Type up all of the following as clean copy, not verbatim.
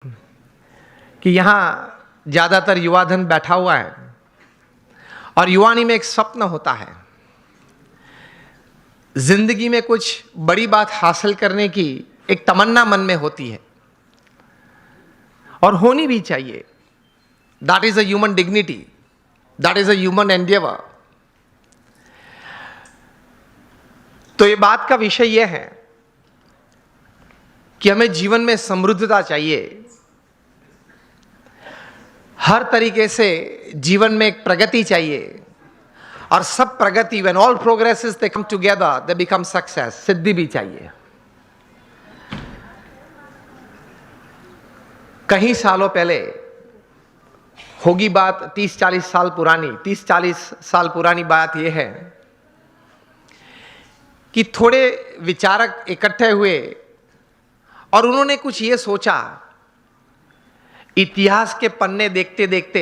कि यहाँ ज़्यादातर युवा धन बैठा हुआ है और युवानी में एक स्वप्न होता है, जिंदगी में कुछ बड़ी बात हासिल करने की एक तमन्ना मन में होती है और होनी भी चाहिए। That is a human dignity, that is a human Endeavour. तो ये बात का विषय यह है कि हमें जीवन में समृद्धता चाहिए, हर तरीके से जीवन में एक प्रगति चाहिए और सब प्रगति, when all progresses they come together they become success, सिद्धि भी चाहिए। कई सालों पहले होगी बात, 30-40 साल पुरानी, 30-40 साल पुरानी बात यह है कि थोड़े विचारक इकट्ठे हुए और उन्होंने कुछ ये सोचा, इतिहास के पन्ने देखते देखते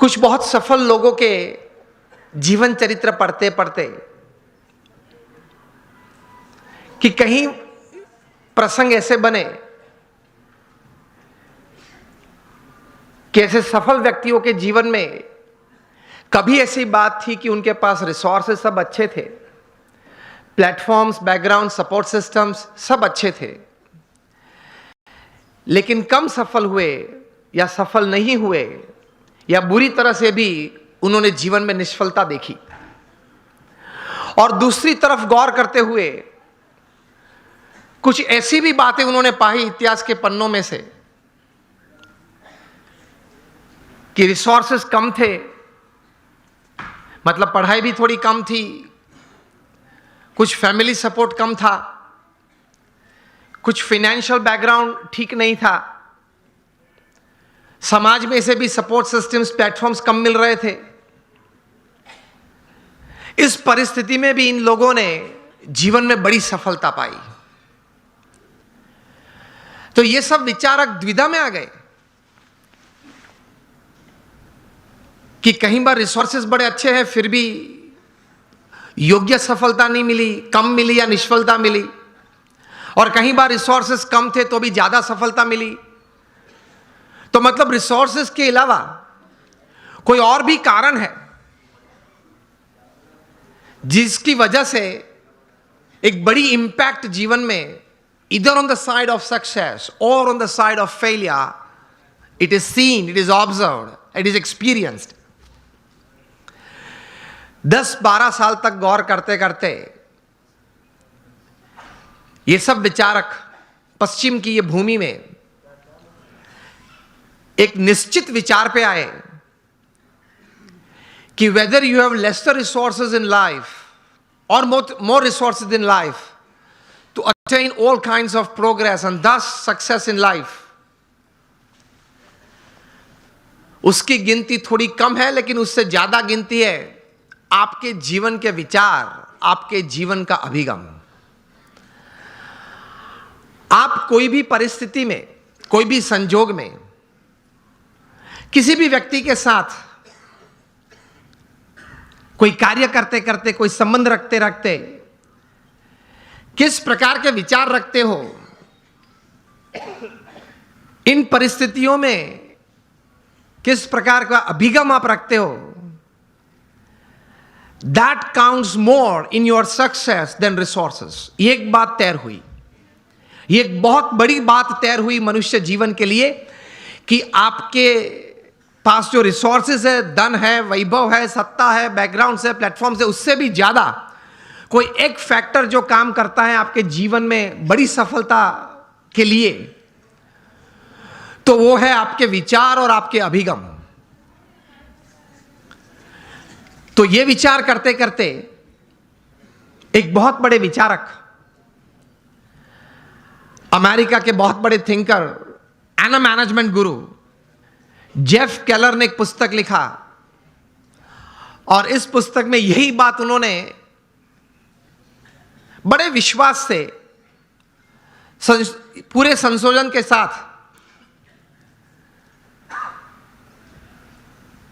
कुछ बहुत सफल लोगों के जीवन चरित्र पढ़ते पढ़ते कि कहीं प्रसंग ऐसे बने कि ऐसे सफल व्यक्तियों के जीवन में कभी ऐसी बात थी कि उनके पास रिसोर्सेस सब अच्छे थे, प्लेटफॉर्म्स, बैकग्राउंड, सपोर्ट सिस्टम्स सब अच्छे थे, लेकिन कम सफल हुए या सफल नहीं हुए या बुरी तरह से भी उन्होंने जीवन में निष्फलता देखी। और दूसरी तरफ गौर करते हुए कुछ ऐसी भी बातें उन्होंने पाई इतिहास के पन्नों में से कि रिसोर्सेस कम थे, मतलब पढ़ाई भी थोड़ी कम थी, कुछ फैमिली सपोर्ट कम था, कुछ फाइनेंशियल बैकग्राउंड ठीक नहीं था, समाज में से भी सपोर्ट सिस्टम्स, प्लेटफॉर्म्स कम मिल रहे थे। इस परिस्थिति में भी इन लोगों ने जीवन में बड़ी सफलता पाई। तो ये सब विचारक द्विधा में आ गए कि कहीं बार रिसोर्सेज बड़े अच्छे हैं फिर भी योग्य सफलता नहीं मिली, कम मिली या निष्फलता मिली, और कहीं बार रिसोर्सेस कम थे तो भी ज्यादा सफलता मिली। तो मतलब रिसोर्सेस के अलावा कोई और भी कारण है जिसकी वजह से एक बड़ी इंपैक्ट जीवन में, इधर on the side of success और on the side of failure, it is seen, it is observed, it is experienced. 10-12 साल तक गौर करते करते ये सब विचारक पश्चिम की ये भूमि में एक निश्चित विचार पे आए कि whether you have lesser resources in life और more resources in life to attain all kinds of progress and thus success in life, उसकी गिनती थोड़ी कम है, लेकिन उससे ज्यादा गिनती है आपके जीवन के विचार, आपके जीवन का अभिगम। आप कोई भी परिस्थिति में, कोई भी संजोग में, किसी भी व्यक्ति के साथ कोई कार्य करते करते, कोई संबंध रखते रखते किस प्रकार के विचार रखते हो, इन परिस्थितियों में किस प्रकार का अभिगम आप रखते हो, that counts more in your success than resources. ये एक बात तैर हुई, ये एक बहुत बड़ी बात तैर हुई मनुष्य जीवन के लिए कि आपके पास जो रिसोर्सेज है, धन है, वैभव है, सत्ता है, बैकग्राउंड है, प्लेटफॉर्म है, उससे भी ज्यादा कोई एक फैक्टर जो काम करता है आपके जीवन में बड़ी सफलता के लिए, तो वो है आपके विचार और आपके अभिगम। तो ये विचार करते करते एक बहुत बड़े विचारक, अमेरिका के बहुत बड़े thinker and management Guru Jeff Keller ने एक पुस्तक लिखा और इस पुस्तक में यही बात उन्होंने बड़े विश्वास से, पूरे संशोधन के साथ,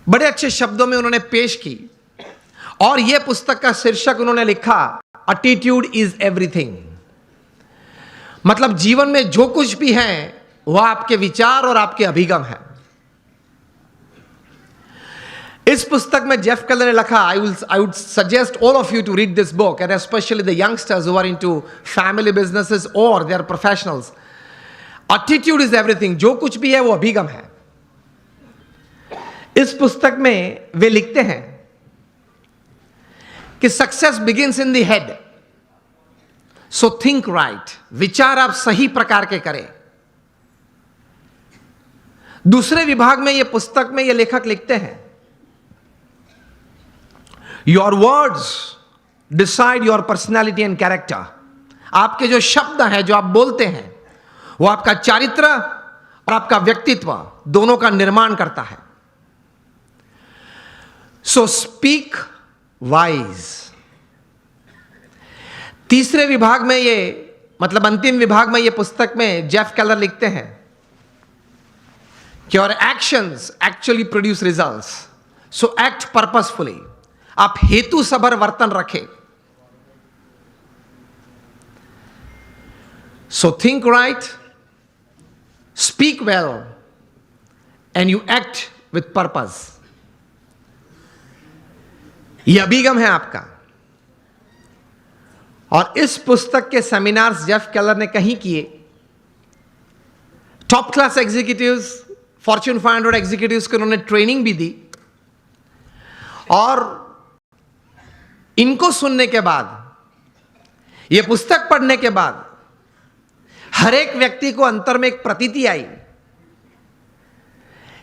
बड़े अच्छे शब्दों में उन्होंने पेश की। और यह पुस्तक का शीर्षक उन्होंने लिखा, एटीट्यूड इज एवरीथिंग। मतलब जीवन में जो कुछ भी है वह आपके विचार और आपके अभिगम है। इस पुस्तक में जेफ केलर ने लिखा, I would suggest all of you to read this book and specially the youngsters who are into family businesses और they are professionals. Attitude is everything. जो कुछ भी है वो अभिगम है। इस पुस्तक में वे लिखते हैं कि success begins in the head, so think right. विचार आप सही प्रकार के करें। दूसरे विभाग में यह पुस्तक में यह लेखक लिखते हैं, your words decide your personality and character. आपके जो शब्द हैं, जो आप बोलते हैं, वो आपका चारित्र और आपका व्यक्तित्व दोनों का निर्माण करता है। So speak wise. तीसरे विभाग में ये, मतलब अंतिम विभाग में ये पुस्तक में जेफ केलर लिखते हैं कि और एक्शंस एक्चुअली प्रोड्यूस रिजल्ट्स, सो एक्ट पर्पसफुली। आप हेतु सभर वर्तन रखें। So think right, speak well and you act with purpose. यह अभिगम है आपका। और इस पुस्तक के सेमिनार्स जेफ केलर ने कहीं किए। Top class executives, Fortune 500 executives को उन्होंने ट्रेनिंग भी दी। और इनको सुनने के बाद, यह पुस्तक पढ़ने के बाद, हर एक व्यक्ति को अंतर में एक प्रतीति आई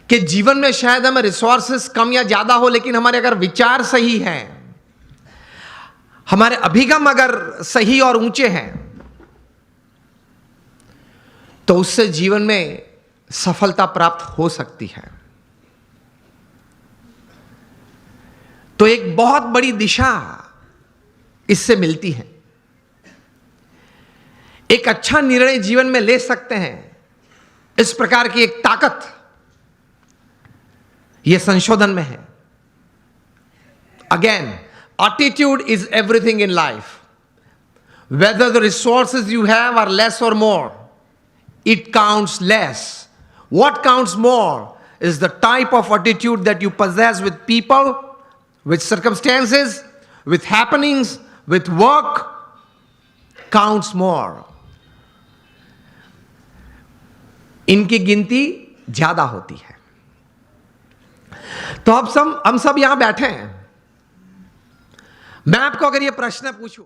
कि जीवन में शायद हमें रिसोर्सेस कम या ज्यादा हो, लेकिन हमारे अगर विचार सही हैं, हमारे अभिगम अगर सही और ऊंचे हैं, तो उससे जीवन में सफलता प्राप्त हो सकती है। तो एक बहुत बड़ी दिशा इससे मिलती है। एक अच्छा निर्णय जीवन में ले सकते हैं, इस प्रकार की एक ताकत यह संशोधन में है। Again, attitude is everything in life. Whether the resources you have are less और more, it counts less. What counts more is the type of attitude that you possess with people, with circumstances, with happenings, with work counts more. इनकी गिनती ज्यादा होती है। तो अब हम सब यहां बैठे हैं। मैं आपको अगर यह प्रश्न पूछूं